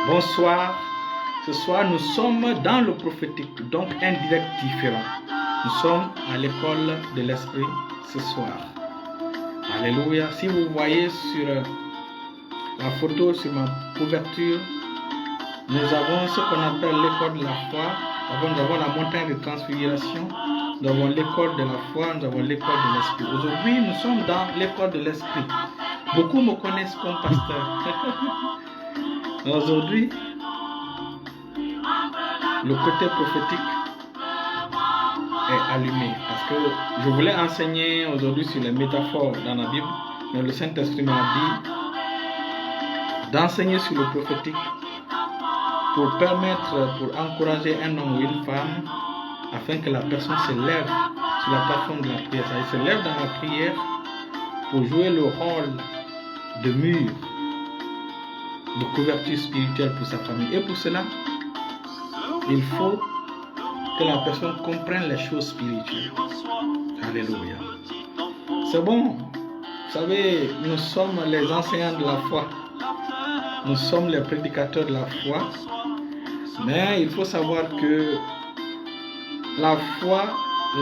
Bonsoir. Ce soir, nous sommes dans le prophétique, donc un direct différent. Nous sommes à l'école de l'esprit ce soir. Alléluia. Si vous voyez sur la photo, sur ma couverture, nous avons ce qu'on appelle l'école de la foi. Nous avons la montagne de transfiguration. Nous avons l'école de la foi. Nous avons l'école de l'esprit. Aujourd'hui, nous sommes dans l'école de l'esprit. Beaucoup me connaissent comme pasteur. Aujourd'hui, le côté prophétique est allumé parce que je voulais enseigner aujourd'hui sur les métaphores dans la Bible, mais le Saint-Esprit m'a dit d'enseigner sur le prophétique pour encourager un homme ou une femme afin que la personne se lève sur la plateforme de la prière. Ça, il se lève dans la prière pour jouer le rôle de mur, de couverture spirituelle pour sa famille. Et pour cela, il faut que la personne comprenne les choses spirituelles. Alléluia. C'est bon. Vous savez, nous sommes les enseignants de la foi. Nous sommes les prédicateurs de la foi. Mais il faut savoir que la foi,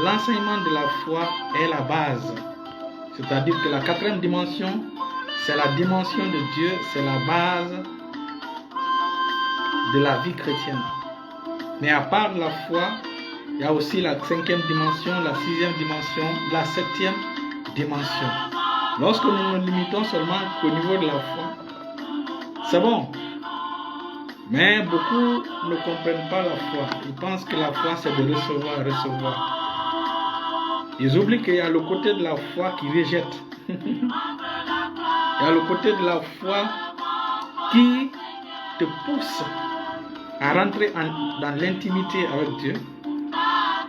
l'enseignement de la foi est la base. C'est-à-dire que la quatrième dimension, c'est la dimension de Dieu, c'est la base de la vie chrétienne. Mais à part la foi, il y a aussi la cinquième dimension, la sixième dimension, la septième dimension. Lorsque nous nous limitons seulement au niveau de la foi, c'est bon. Mais beaucoup ne comprennent pas la foi. Ils pensent que la foi, c'est de recevoir. Ils oublient qu'il y a le côté de la foi qui rejette. Il y a le côté de la foi qui te pousse à rentrer dans l'intimité avec Dieu.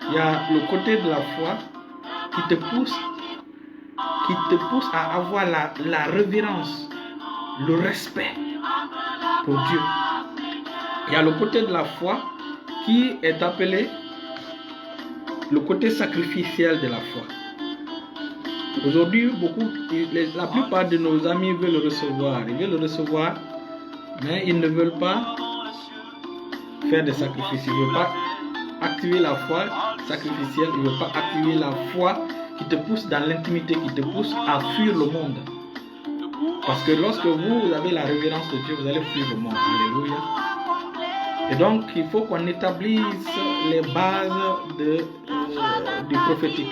Il y a le côté de la foi qui te pousse à avoir la révérence, le respect pour Dieu. Il y a le côté de la foi qui est appelé le côté sacrificiel de la foi. Aujourd'hui, la plupart de nos amis veulent le recevoir. Ils veulent le recevoir, mais ils ne veulent pas faire des sacrifices. Ils ne veulent pas activer la foi sacrificielle. Ils ne veulent pas activer la foi qui te pousse dans l'intimité, qui te pousse à fuir le monde. Parce que lorsque vous avez la révérence de Dieu, vous allez fuir le monde. Alléluia. Et donc, il faut qu'on établisse les bases du prophétique.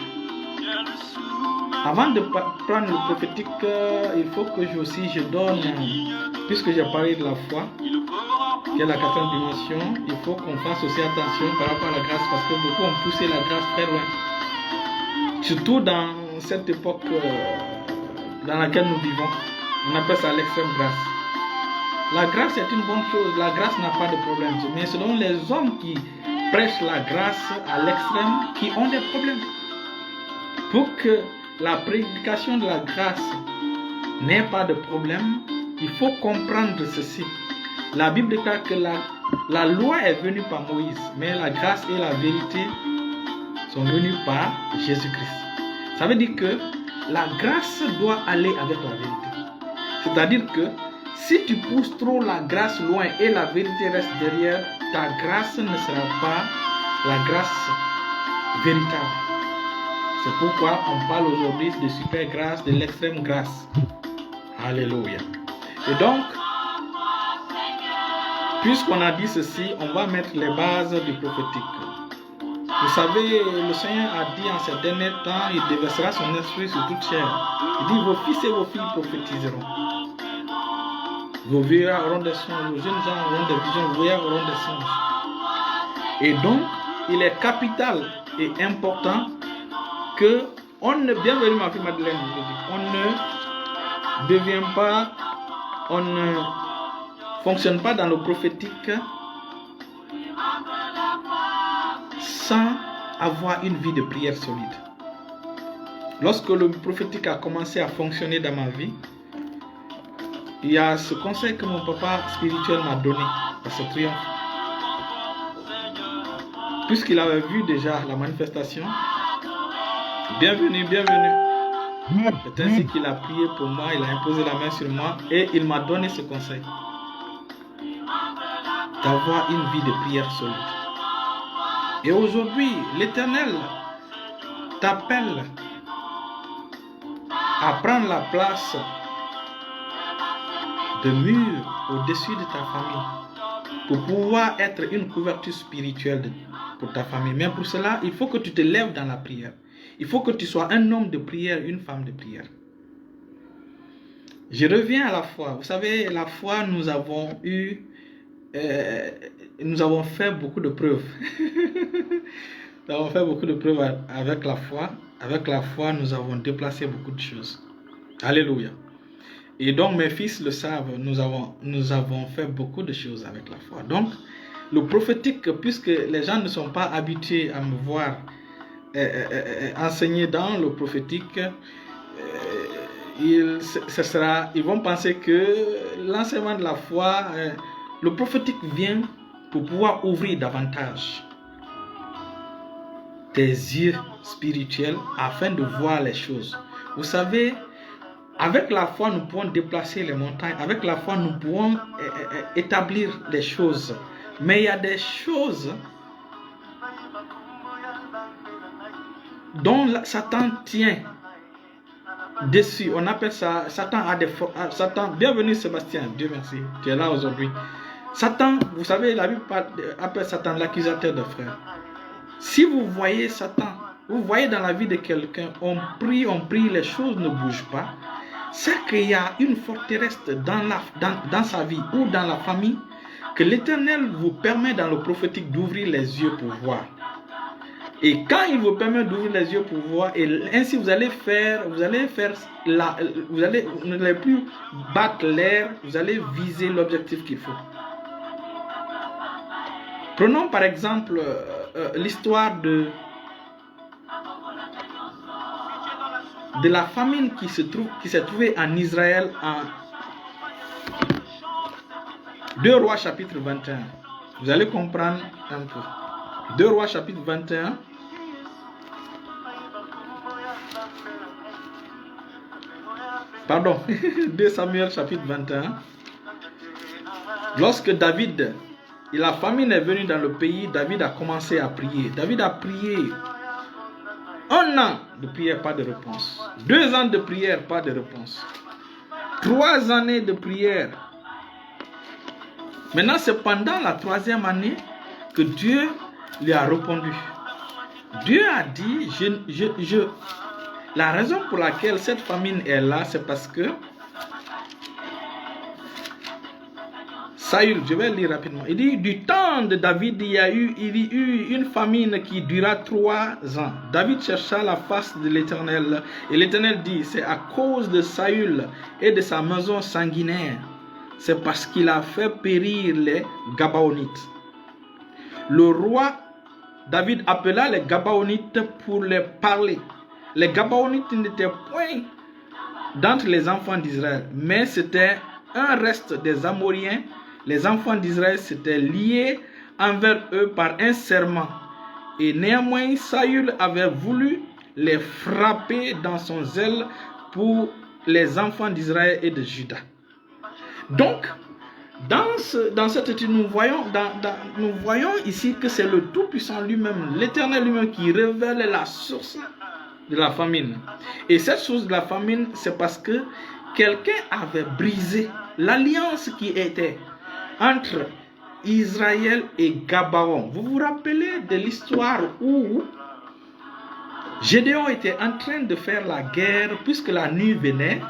Avant de prendre le prophétique, il faut que je donne, puisque j'ai parlé de la foi, qui est la quatrième dimension, il faut qu'on fasse aussi attention par rapport à la grâce, parce que beaucoup ont poussé la grâce très loin. Surtout dans cette époque dans laquelle nous vivons, on appelle ça l'extrême grâce. La grâce est une bonne chose, la grâce n'a pas de problème, mais selon les hommes qui prêchent la grâce à l'extrême, qui ont des problèmes. Pour que la prédication de la grâce n'ait pas de problème, il faut comprendre ceci. La Bible déclare que la loi est venue par Moïse, mais la grâce et la vérité sont venues par Jésus-Christ. Ça veut dire que la grâce doit aller avec la vérité. C'est-à-dire que si tu pousses trop la grâce loin et la vérité reste derrière, ta grâce ne sera pas la grâce véritable. C'est pourquoi on parle aujourd'hui de super grâce, de l'extrême grâce. Alléluia. Et donc, puisqu'on a dit ceci, on va mettre les bases du prophétique. Vous savez, le Seigneur a dit en ces derniers temps, il déversera son esprit sur toute chair. Il dit, vos fils et vos filles prophétiseront. Vos vieux auront des songes, vos jeunes gens auront des visions, vos vieux auront des songes. Et donc, il est capital et important que bienvenue ma fille Madeleine, on ne fonctionne pas dans le prophétique sans avoir une vie de prière solide. Lorsque le prophétique a commencé à fonctionner dans ma vie, il y a ce conseil que mon papa spirituel m'a donné à ce triomphe. Puisqu'il avait vu déjà la manifestation, bienvenue. C'est ainsi qu'il a prié pour moi, il a imposé la main sur moi et il m'a donné ce conseil. d'avoir une vie de prière solide. Et aujourd'hui, l'Éternel t'appelle à prendre la place de mur au-dessus de ta famille pour pouvoir être une couverture spirituelle pour ta famille. Mais pour cela, il faut que tu te lèves dans la prière. Il faut que tu sois un homme de prière, une femme de prière. Je reviens à la foi. Vous savez, la foi, nous avons fait beaucoup de preuves. Nous avons fait beaucoup de preuves avec la foi. Avec la foi, nous avons déplacé beaucoup de choses. Alléluia. Et donc, mes fils le savent, nous avons fait beaucoup de choses avec la foi. Donc, le prophétique, puisque les gens ne sont pas habitués à me voir enseigner dans le prophétique, ils vont penser que l'enseignement de la foi, le prophétique vient pour pouvoir ouvrir davantage tes yeux spirituels afin de voir les choses. Vous savez, avec la foi, nous pouvons déplacer les montagnes. Avec la foi, nous pouvons établir les choses. Mais il y a des choses dont Satan tient dessus. On appelle ça, Satan a des Satan, bienvenue Sébastien, Dieu merci, tu es là aujourd'hui. Satan, vous savez, la Bible appelle Satan l'accusateur de frères. Si vous voyez Satan, vous voyez dans la vie de quelqu'un, on prie, les choses ne bougent pas, c'est qu'il y a une forteresse dans sa vie ou dans la famille que l'Éternel vous permet dans le prophétique d'ouvrir les yeux pour voir. Et quand il vous permet d'ouvrir les yeux pour voir, et ainsi vous n'allez plus battre l'air, vous allez viser l'objectif qu'il faut. Prenons par exemple l'histoire de la famine qui s'est trouvée en Israël en 2 Rois chapitre 21. Vous allez comprendre un peu. 2 Rois chapitre 21. Pardon, 2 Samuel chapitre 21. Lorsque David et la famine est venue dans le pays, David a commencé à prier. David a prié 1 an de prière, pas de réponse. 2 ans de prière, pas de réponse. 3 années de prière. Maintenant, c'est pendant la 3e année que Dieu lui a répondu. Dieu a dit, la raison pour laquelle cette famine est là, c'est parce que Saül, je vais lire rapidement. Il dit, du temps de David, il y a eu une famine qui dura 3 ans. David chercha la face de l'Éternel. Et l'Éternel dit, c'est à cause de Saül et de sa maison sanguinaire. C'est parce qu'il a fait périr les Gabaonites. Le roi David appela les Gabaonites pour les parler. Les Gabaonites n'étaient point d'entre les enfants d'Israël, mais c'était un reste des Amoriens. Les enfants d'Israël s'étaient liés envers eux par un serment. Et néanmoins, Saül avait voulu les frapper dans son zèle pour les enfants d'Israël et de Juda. Donc, dans cette étude, nous voyons ici que c'est le Tout-Puissant lui-même, l'Éternel lui-même, qui révèle la source de la famine. Et cette source de la famine, c'est parce que quelqu'un avait brisé l'alliance qui était entre Israël et Gabaon. Vous vous rappelez de l'histoire où Gédéon était en train de faire la guerre, puisque la nuit venait.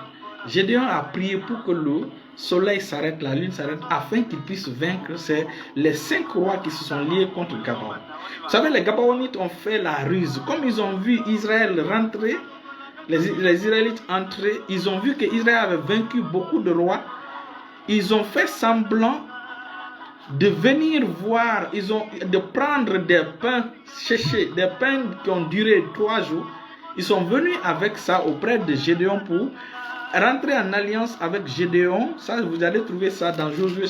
Gédéon a prié pour que le soleil s'arrête, la lune s'arrête, afin qu'il puisse vaincre. C'est les 5 rois qui se sont liés contre Gabaon. Vous savez, les Gabaonites ont fait la ruse. Comme ils ont vu Israël rentrer, les Israélites entrer, ils ont vu que Israël avait vaincu beaucoup de rois. Ils ont fait semblant de venir voir, de prendre des pains séchés, des pains qui ont duré 3 jours. Ils sont venus avec ça auprès de Gédéon pour rentrer en alliance avec Gédéon. Ça, vous allez trouver ça dans Josué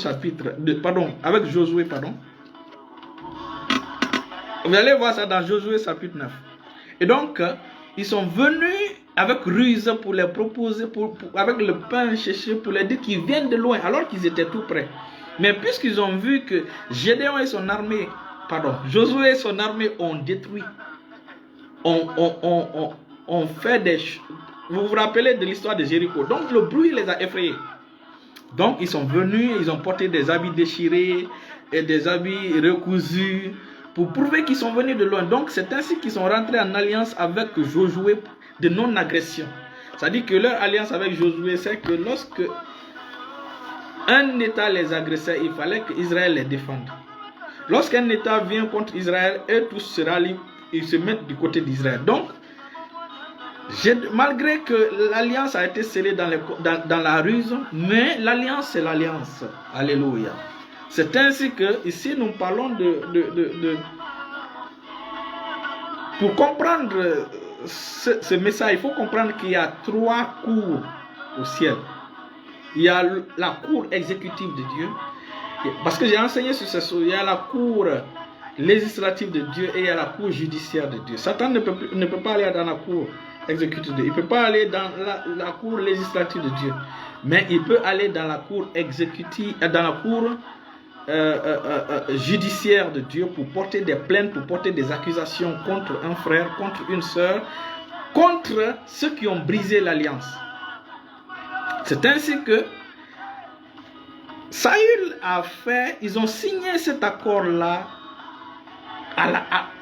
avec Josué. Vous allez voir ça dans Josué chapitre 9. Et donc, ils sont venus avec ruse pour les proposer, avec le pain séché, pour les dire qu'ils viennent de loin, alors qu'ils étaient tout près. Mais puisqu'ils ont vu que Gédéon et son armée, Josué et son armée ont détruit, ont fait des... Vous vous rappelez de l'histoire de Jéricho. Donc le bruit les a effrayés. Donc ils sont venus, ils ont porté des habits déchirés et des habits recousus pour prouver qu'ils sont venus de loin. Donc c'est ainsi qu'ils sont rentrés en alliance avec Josué de non-agression. C'est-à-dire que leur alliance avec Josué, c'est que lorsque un État les agressait, il fallait qu'Israël les défende. Lorsqu'un État vient contre Israël, eux tous se rallient, ils se mettent du côté d'Israël. Donc, malgré que l'alliance a été scellée dans la ruse, mais l'alliance c'est l'alliance. Alléluia. C'est ainsi que ici nous parlons pour comprendre ce message, il faut comprendre qu'il y a 3 cours au ciel. Il y a la cour exécutive de Dieu, parce que j'ai enseigné sur ce sujet. Il y a la cour législative de Dieu et il y a la cour judiciaire de Dieu. Satan ne peut pas aller dans la cour exécutive de Dieu. Il ne peut pas aller dans la cour législative de Dieu. Mais il peut aller dans la cour exécutive, dans la cour judiciaire de Dieu pour porter des plaintes, pour porter des accusations contre un frère, contre une sœur, contre ceux qui ont brisé l'alliance. C'est ainsi que Saül a fait, ils ont signé cet accord-là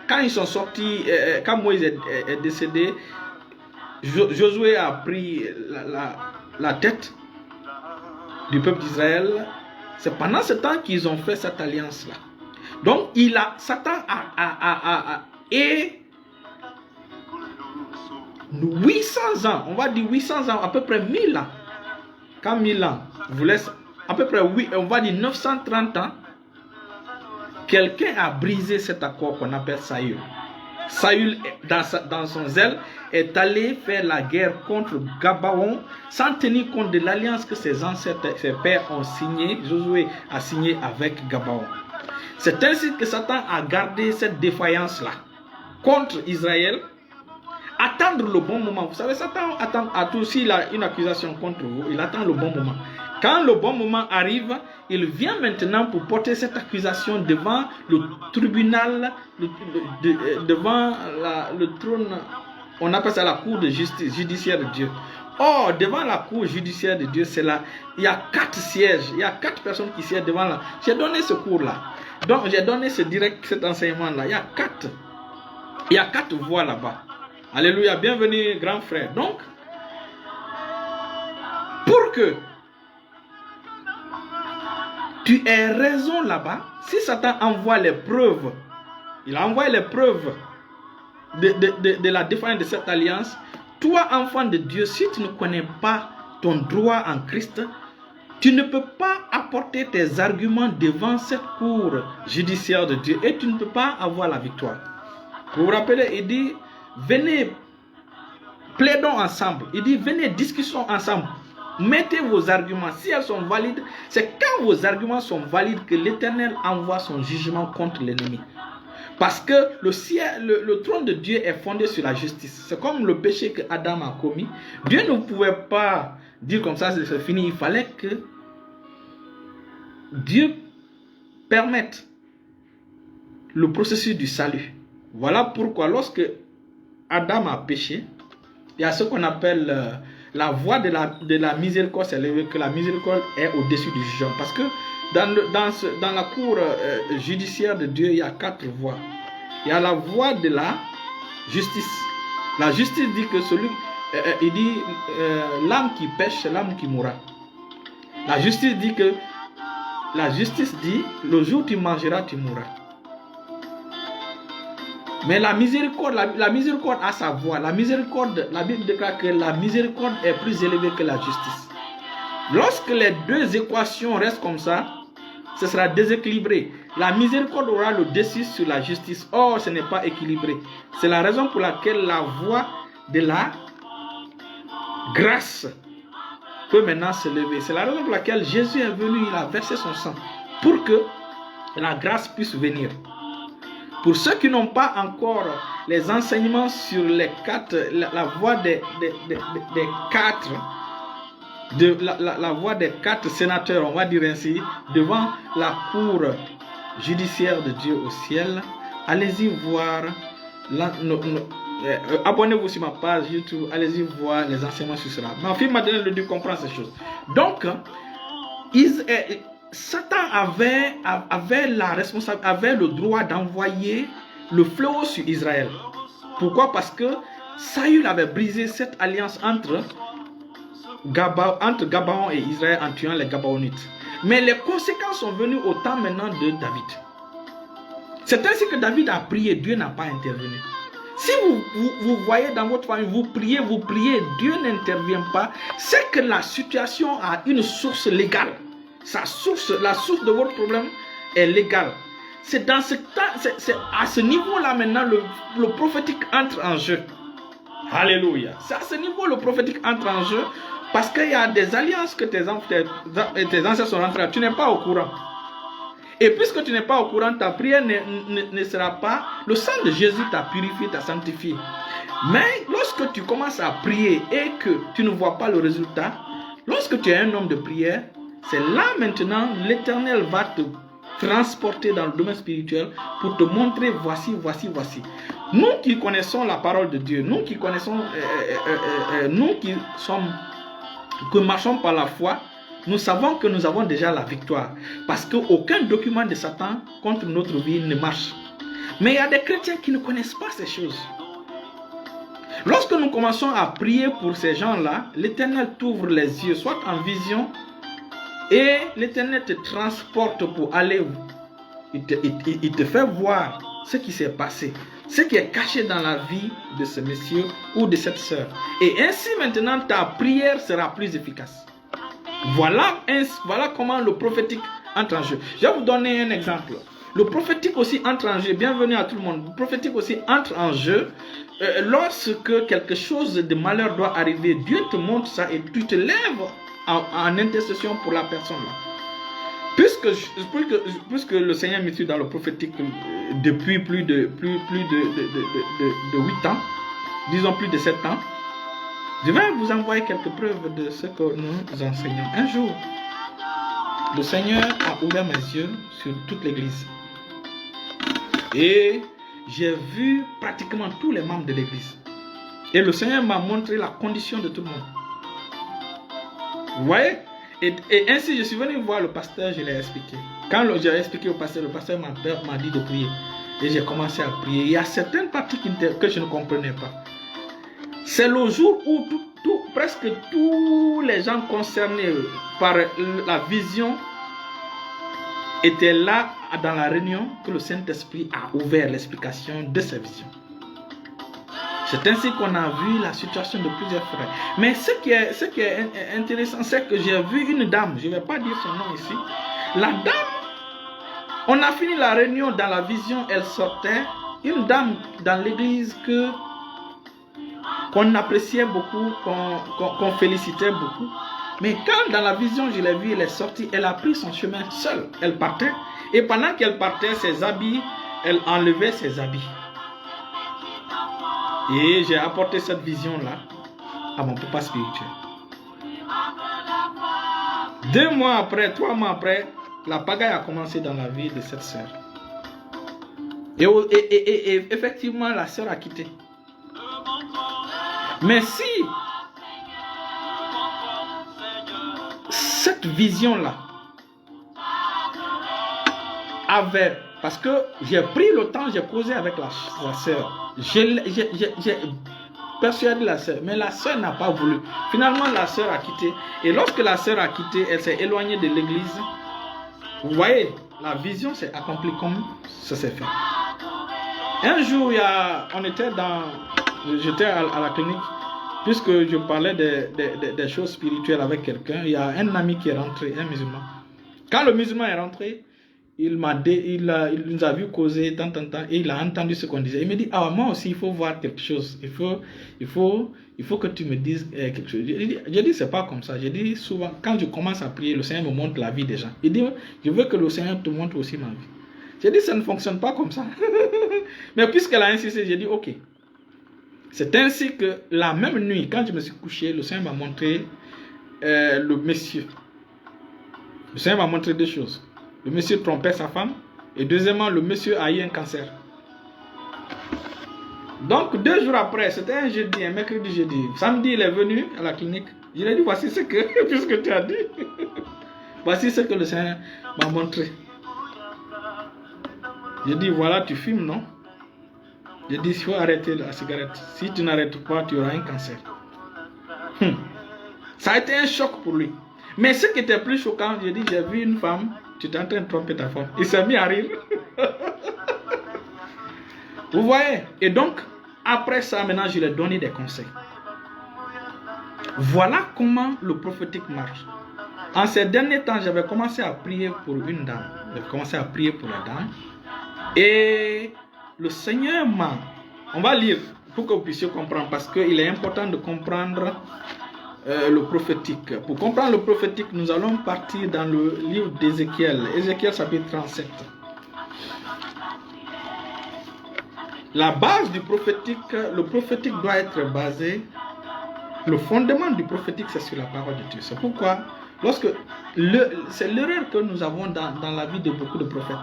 quand ils sont sortis, quand Moïse est décédé. Josué a pris la tête du peuple d'Israël. C'est pendant ce temps qu'ils ont fait cette alliance-là. Donc, Satan et 800 ans, on va dire 800 ans, à peu près 1000 ans. Quand 1000 ans vous laisse, à peu près, on va dire 930 ans, quelqu'un a brisé cet accord qu'on appelle Saül. Saül, dans son zèle, est allé faire la guerre contre Gabaon sans tenir compte de l'alliance que ses ancêtres, ses pères ont signée. Josué a signé avec Gabaon. C'est ainsi que Satan a gardé cette défaillance-là contre Israël. Attendre le bon moment. Vous savez, Satan attend s'il a une accusation contre vous, il attend le bon moment. Quand le bon moment arrive, il vient maintenant pour porter cette accusation devant le tribunal, devant le trône, on appelle ça la cour de justice judiciaire de Dieu. Or, devant la cour judiciaire de Dieu, c'est là, il y a 4 sièges, il y a 4 personnes qui siègent devant là. J'ai donné ce cours-là. Donc, j'ai donné cet enseignement-là. Il y a 4 voix là-bas. Alléluia, bienvenue grand frère. Donc, pour que tu aies raison là-bas, si Satan envoie les preuves, il a envoyé les preuves de la défense de cette alliance, toi enfant de Dieu, si tu ne connais pas ton droit en Christ, tu ne peux pas apporter tes arguments devant cette cour judiciaire de Dieu et tu ne peux pas avoir la victoire. Vous vous rappelez, il dit, venez, plaidons ensemble. Il dit, venez, discutons ensemble. Mettez vos arguments. Si elles sont valides, c'est quand vos arguments sont valides que l'Éternel envoie son jugement contre l'ennemi. Parce que le trône de Dieu est fondé sur la justice. C'est comme le péché que Adam a commis. Dieu ne pouvait pas dire comme ça, c'est fini. Il fallait que Dieu permette le processus du salut. Voilà pourquoi lorsque Adam a péché, il y a ce qu'on appelle la voie de la miséricorde, c'est que la miséricorde est au-dessus du jugement. Parce que dans la cour judiciaire de Dieu, il y a 4 voies. Il y a la voie de la justice. La justice dit que il dit l'âme qui pêche, c'est l'âme qui mourra. La justice dit le jour où tu mangeras, tu mourras. Mais la miséricorde a sa voie. La Bible déclare que la miséricorde est plus élevée que la justice. Lorsque les 2 équations restent comme ça, ce sera déséquilibré. La miséricorde aura le dessus sur la justice. Or, ce n'est pas équilibré. C'est la raison pour laquelle la voie de la grâce peut maintenant se lever. C'est la raison pour laquelle Jésus est venu, il a versé son sang pour que la grâce puisse venir. Pour ceux qui n'ont pas encore les enseignements sur les 4, la voie des 4 la voix des 4 sénateurs, on va dire ainsi, devant la cour judiciaire de Dieu au ciel. Allez-y voir, abonnez-vous sur ma page YouTube, allez-y voir les enseignements sur cela. Ma fille Madeleine le dit comprendre ces choses. Donc, Satan avait la responsabilité, avait le droit d'envoyer le fléau sur Israël. Pourquoi? Parce que Saül avait brisé cette alliance entre Gabaon et Israël en tuant les Gabaonites. Mais les conséquences sont venues au temps maintenant de David. C'est ainsi que David a prié, Dieu n'a pas intervenu. Si vous voyez dans votre famille, vous priez, Dieu n'intervient pas, c'est que la situation a une source légale. La source de votre problème est légale. C'est dans ce temps, c'est à ce niveau-là maintenant le prophétique entre en jeu. Alléluia. C'est à ce niveau le prophétique entre en jeu parce qu'il y a des alliances que tes ancêtres sont rentrés. Tu n'es pas au courant. Et puisque tu n'es pas au courant, ta prière ne sera pas... Le sang de Jésus t'a purifié, t'a sanctifié. Mais lorsque tu commences à prier et que tu ne vois pas le résultat, lorsque tu es un homme de prière, c'est là maintenant l'Éternel va te transporter dans le domaine spirituel pour te montrer voici. Nous qui connaissons la parole de Dieu, nous qui connaissons, que marchons par la foi, nous savons que nous avons déjà la victoire. Parce qu'aucun document de Satan contre notre vie ne marche. Mais il y a des chrétiens qui ne connaissent pas ces choses. Lorsque nous commençons à prier pour ces gens-là, l'Éternel t'ouvre les yeux, soit en vision, et l'Éternel te transporte pour aller. Il te fait voir ce qui s'est passé, ce qui est caché dans la vie de ce monsieur ou de cette sœur. Et ainsi maintenant ta prière sera plus efficace. Voilà comment le prophétique entre en jeu. Je vais vous donner un exemple. Le prophétique aussi entre en jeu. Bienvenue à tout le monde. Le prophétique aussi entre en jeu. Lorsque quelque chose de malheur doit arriver, Dieu te montre ça et tu te lèves en intercession pour la personne là. Puisque le Seigneur me suit dans le prophétique depuis plus de 8 ans, disons plus de 7 ans, je vais vous envoyer quelques preuves de ce que nous enseignons. Un jour, le Seigneur a ouvert mes yeux sur toute l'église. Et j'ai vu pratiquement tous les membres de l'église. Et le Seigneur m'a montré la condition de tout le monde. Vous voyez? Et ainsi, je suis venu voir le pasteur, je l'ai expliqué. Quand j'ai expliqué au pasteur, le pasteur m'a dit de prier. Et j'ai commencé à prier. Il y a certaines parties que je ne comprenais pas. C'est le jour où presque tous les gens concernés par la vision étaient là dans la réunion que le Saint-Esprit a ouvert l'explication de ces visions. C'est ainsi qu'on a vu la situation de plusieurs frères. Mais ce qui est intéressant, c'est que j'ai vu une dame, je ne vais pas dire son nom ici. La dame, on a fini la réunion dans la vision, elle sortait. Une dame dans l'église qu'on appréciait beaucoup, qu'on félicitait beaucoup. Mais quand dans la vision, je l'ai vue, elle est sortie, elle a pris son chemin seule. Elle partait. Et pendant qu'elle partait, ses habits, elle enlevait ses habits. Et j'ai apporté cette vision-là à mon papa spirituel. 2 mois après, 3 mois après, la pagaille a commencé dans la vie de cette sœur. Et effectivement, la sœur a quitté. Mais si cette vision-là avait... Parce que j'ai pris le temps, j'ai causé avec la sœur. J'ai persuadé la sœur, mais la sœur n'a pas voulu. Finalement, la sœur a quitté. Et lorsque la sœur a quitté, elle s'est éloignée de l'église. Vous voyez, la vision s'est accomplie comme ça s'est fait. Un jour, j'étais à la clinique, puisque je parlais des choses spirituelles avec quelqu'un. Il y a un ami qui est rentré, un musulman. Quand le musulman est rentré, il nous a vu causer tant, et il a entendu ce qu'on disait. Il me dit, moi aussi, il faut voir quelque chose. Il faut que tu me dises quelque chose. J'ai dit, c'est pas comme ça. J'ai dit, souvent, quand je commence à prier, le Seigneur me montre la vie des gens. Il dit, je veux que le Seigneur te montre aussi ma vie. J'ai dit, ça ne fonctionne pas comme ça. Mais puisqu'elle a insisté, j'ai dit, ok. C'est ainsi que la même nuit, quand je me suis couché, le Seigneur m'a montré le monsieur. Le Seigneur m'a montré deux choses. Le monsieur trompait sa femme. Et deuxièmement, le monsieur a eu un cancer. Donc 2 jours après, c'était un jeudi, un mercredi, jeudi. Samedi, il est venu à la clinique. Je lui ai dit, voici ce que, puisque tu as dit. Voici ce que le Seigneur m'a montré. Je dis, voilà, tu fumes, non? Je dis, il faut arrêter la cigarette. Si tu n'arrêtes pas, tu auras un cancer. Ça a été un choc pour lui. Mais ce qui était plus choquant, je dis, j'ai vu une femme, tu es en train de tromper ta femme. Il s'est mis à rire. Vous voyez? Et donc, après ça, maintenant, je lui ai donné des conseils. Voilà comment le prophétique marche. En ces derniers temps, j'avais commencé à prier pour une dame. J'avais commencé à prier pour la dame. Et le Seigneur m'a... On va lire pour que vous puissiez comprendre, parce qu'il est important de comprendre le prophétique. Pour comprendre le prophétique, nous allons partir dans le livre d'Ézéchiel. Ézéchiel chapitre 37. La base du prophétique, le prophétique doit être basé, le fondement du prophétique, c'est sur la parole de Dieu. C'est pourquoi, c'est l'erreur que nous avons dans la vie de beaucoup de prophètes.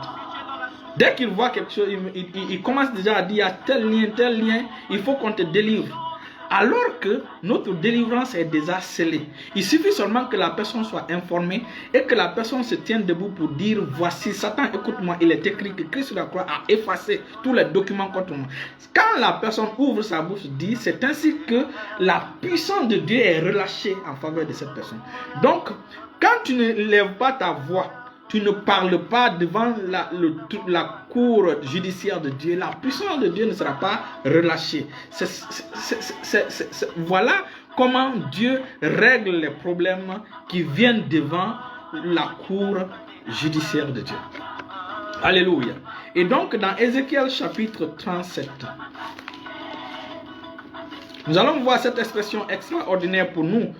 Dès qu'ils voient quelque chose, ils commencent déjà à dire, il y a tel lien, il faut qu'on te délivre. Alors que notre délivrance est déjà scellée. Il suffit seulement que la personne soit informée et que la personne se tienne debout pour dire, voici, Satan, écoute-moi, il est écrit que Christ sur la croix a effacé tous les documents contre moi. Quand la personne ouvre sa bouche, dit, c'est ainsi que la puissance de Dieu est relâchée en faveur de cette personne. Donc, quand tu ne lèves pas ta voix, tu ne parles pas devant la cour judiciaire de Dieu, la puissance de Dieu ne sera pas relâchée. Voilà comment Dieu règle les problèmes qui viennent devant la cour judiciaire de Dieu. Alléluia. Et donc dans Ézéchiel chapitre 37, nous allons voir cette expression extraordinaire pour nous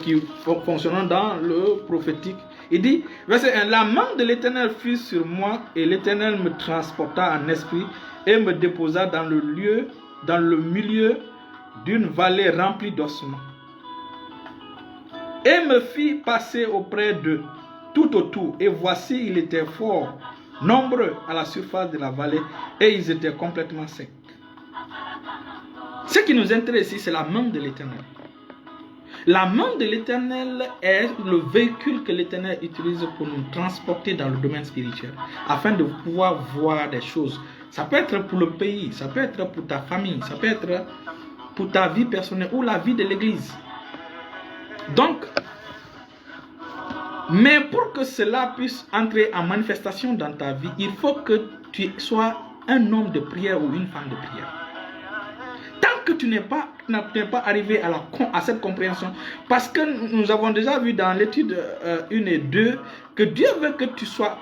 qui fonctionnons dans le prophétique. Il dit, verset 1, la main de l'Éternel fut sur moi et l'Éternel me transporta en esprit et me déposa dans le milieu d'une vallée remplie d'ossements. Et me fit passer auprès d'eux tout autour. Et voici, il était fort nombreux à la surface de la vallée et ils étaient complètement secs. Ce qui nous intéresse ici, c'est la main de l'Éternel. La main de l'Éternel est le véhicule que l'Éternel utilise pour nous transporter dans le domaine spirituel, afin de pouvoir voir des choses. Ça peut être pour le pays, ça peut être pour ta famille, ça peut être pour ta vie personnelle ou la vie de l'église. Donc, mais pour que cela puisse entrer en manifestation dans ta vie, il faut que tu sois un homme de prière ou une femme de prière. Tant que tu n'es pas arrivé à cette compréhension, parce que nous avons déjà vu dans l'étude 1 et 2 que Dieu veut que tu sois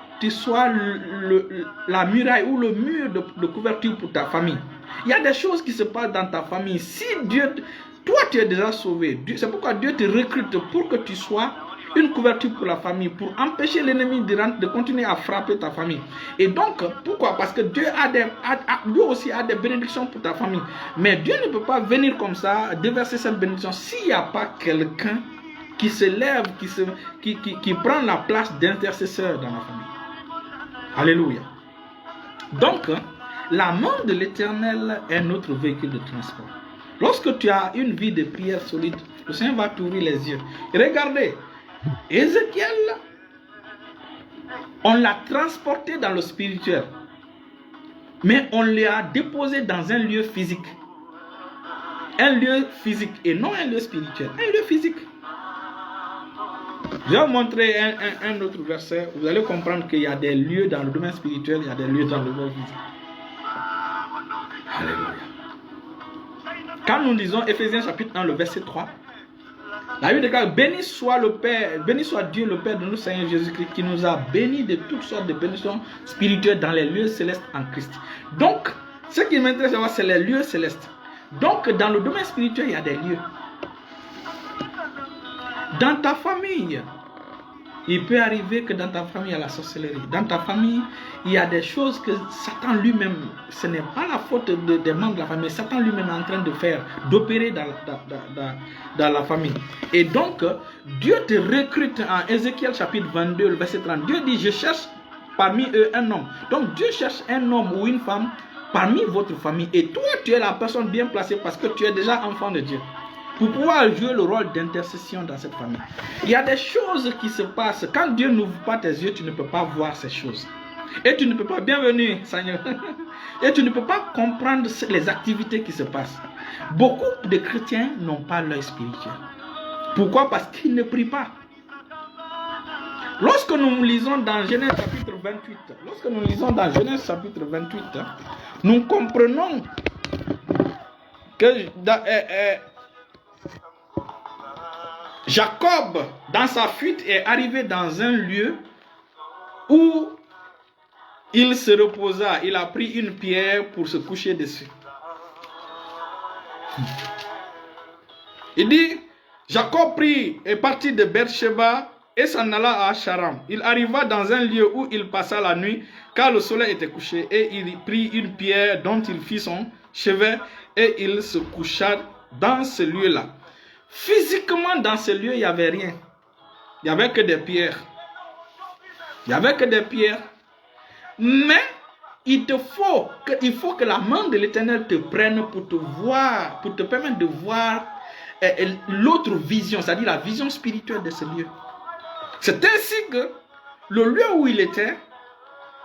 la muraille ou le mur de couverture pour ta famille. Il y a des choses qui se passent dans ta famille. Si toi tu es déjà sauvé, c'est pourquoi Dieu te recrute pour que tu sois une couverture pour la famille, pour empêcher l'ennemi de continuer à frapper ta famille. Et donc, pourquoi? Parce que Dieu lui aussi a des bénédictions pour ta famille. Mais Dieu ne peut pas venir comme ça, déverser cette bénédiction, s'il n'y a pas quelqu'un qui se lève, qui prend la place d'intercesseur dans la famille. Alléluia. Donc, la main de l'Éternel est notre véhicule de transport. Lorsque tu as une vie de prière solide, le Seigneur va t'ouvrir les yeux. Et regardez, Ézéchiel, on l'a transporté dans le spirituel, mais on l'a déposé dans un lieu physique. Un lieu physique et non un lieu spirituel, un lieu physique. Je vais vous montrer un autre verset. Vous allez comprendre qu'il y a des lieux dans le domaine spirituel, il y a des lieux dans le domaine physique. Alléluia. Quand nous lisons Ephésiens chapitre 1, le verset 3, la Bible déclare, béni soit le Père, béni soit Dieu le Père de notre Seigneur Jésus-Christ, qui nous a bénis de toutes sortes de bénédictions spirituelles dans les lieux célestes en Christ. Donc, ce qui m'intéresse, c'est les lieux célestes. Donc, dans le domaine spirituel, il y a des lieux. Dans ta famille, Il peut arriver que dans ta famille, il y a la sorcellerie. Dans ta famille, il y a des choses que Satan lui-même, ce n'est pas la faute des membres de la famille, mais Satan lui-même est en train de faire, d'opérer dans la famille. Et donc, Dieu te recrute en Ézéchiel chapitre 22, le verset 30. Dieu dit, je cherche parmi eux un homme. Donc, Dieu cherche un homme ou une femme parmi votre famille. Et toi, tu es la personne bien placée parce que tu es déjà enfant de Dieu, pour pouvoir jouer le rôle d'intercession dans cette famille. Il y a des choses qui se passent. Quand Dieu n'ouvre pas tes yeux, tu ne peux pas voir ces choses. Et tu ne peux pas, bienvenue Seigneur, et tu ne peux pas comprendre les activités qui se passent. Beaucoup de chrétiens n'ont pas l'œil spirituel. Pourquoi? Parce qu'ils ne prient pas. Lorsque nous lisons dans Genèse chapitre 28, nous comprenons que Jacob, dans sa fuite, est arrivé dans un lieu où il se reposa. Il a pris une pierre pour se coucher dessus. Il dit, Jacob est parti de Beersheba et s'en alla à Charam. Il arriva dans un lieu où il passa la nuit, car le soleil était couché, et il prit une pierre dont il fit son chevet, et il se coucha dans ce lieu-là. Physiquement, dans ce lieu, il n'y avait rien. Il n'y avait que des pierres. Mais il faut que la main de l'Éternel te prenne pour te voir, pour te permettre de voir l'autre vision, c'est-à-dire la vision spirituelle de ce lieu. C'est ainsi que le lieu où il était,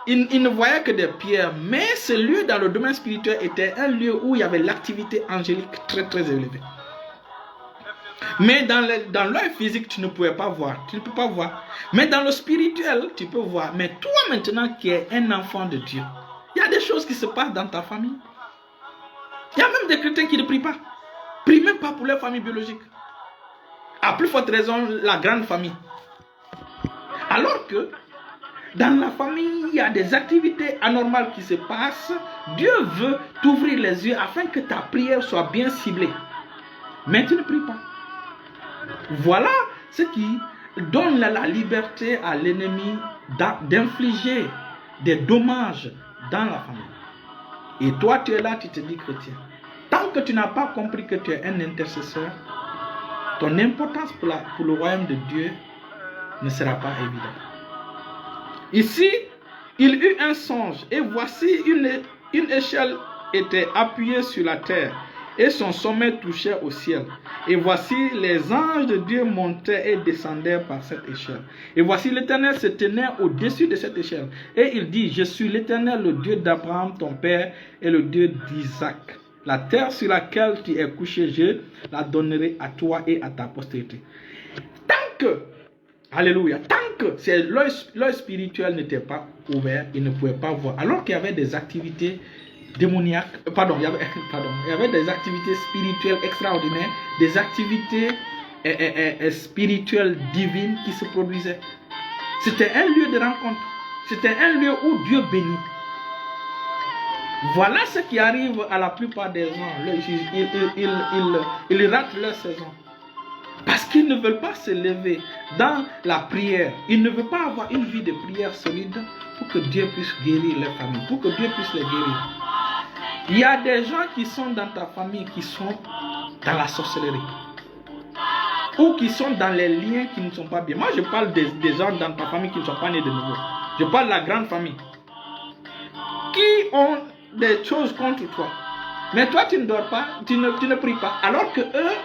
il ne voyait que des pierres, mais ce lieu dans le domaine spirituel était un lieu où il y avait l'activité angélique très très élevée. Mais dans l'œil physique, tu ne pouvais pas voir. Tu ne peux pas voir. Mais dans le spirituel, tu peux voir. Mais toi maintenant qui es un enfant de Dieu, il y a des choses qui se passent dans ta famille. Il y a même des chrétiens qui ne prient pas. Prient même pas pour leur famille biologique. À plus forte raison, la grande famille. Alors que dans la famille, il y a des activités anormales qui se passent. Dieu veut t'ouvrir les yeux afin que ta prière soit bien ciblée. Mais tu ne pries pas. Voilà ce qui donne la liberté à l'ennemi d'infliger des dommages dans la famille. Et toi, tu es là, tu te dis chrétien. Tant que tu n'as pas compris que tu es un intercesseur, ton importance pour le royaume de Dieu ne sera pas évidente. Ici, il eut un songe, et voici une échelle était appuyée sur la terre, et son sommet touchait au ciel. Et voici les anges de Dieu montaient et descendaient par cette échelle. Et voici l'Éternel se tenait au-dessus de cette échelle. Et il dit, je suis l'Éternel, le Dieu d'Abraham, ton père, et le Dieu d'Isaac. La terre sur laquelle tu es couché, je la donnerai à toi et à ta postérité. Tant que, alléluia, tant que l'œil spirituel n'était pas ouvert, il ne pouvait pas voir. Alors qu'il y avait des activités démoniaques, il y avait des activités spirituelles extraordinaires, des activités spirituelles divines qui se produisaient. C'était un lieu de rencontre. C'était un lieu où Dieu bénit. Voilà ce qui arrive à la plupart des gens. Ils ratent leur saison. Parce qu'ils ne veulent pas se lever dans la prière. Ils ne veulent pas avoir une vie de prière solide pour que Dieu puisse guérir leur famille, pour que Dieu puisse les guérir. Il y a des gens qui sont dans ta famille qui sont dans la sorcellerie. Ou qui sont dans les liens qui ne sont pas bien. Moi, je parle des gens dans ta famille qui ne sont pas nés de nouveau. Je parle de la grande famille. Qui ont des choses contre toi. Mais toi, tu ne dors pas, tu ne pries pas. Alors que eux,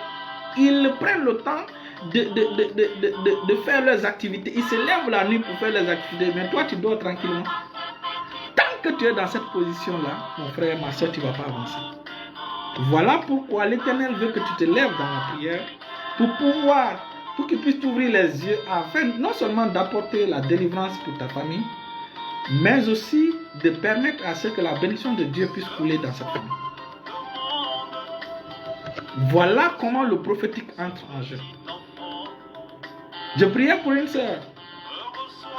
ils prennent le temps de faire leurs activités. Ils se lèvent la nuit pour faire leurs activités. Mais toi, tu dors tranquillement. Que tu es dans cette position-là, mon frère, ma soeur, tu ne vas pas avancer. Voilà pourquoi l'Éternel veut que tu te lèves dans la prière pour qu'il puisse t'ouvrir les yeux afin non seulement d'apporter la délivrance pour ta famille, mais aussi de permettre à ce que la bénédiction de Dieu puisse couler dans sa famille. Voilà comment le prophétique entre en jeu. Je priais pour une sœur.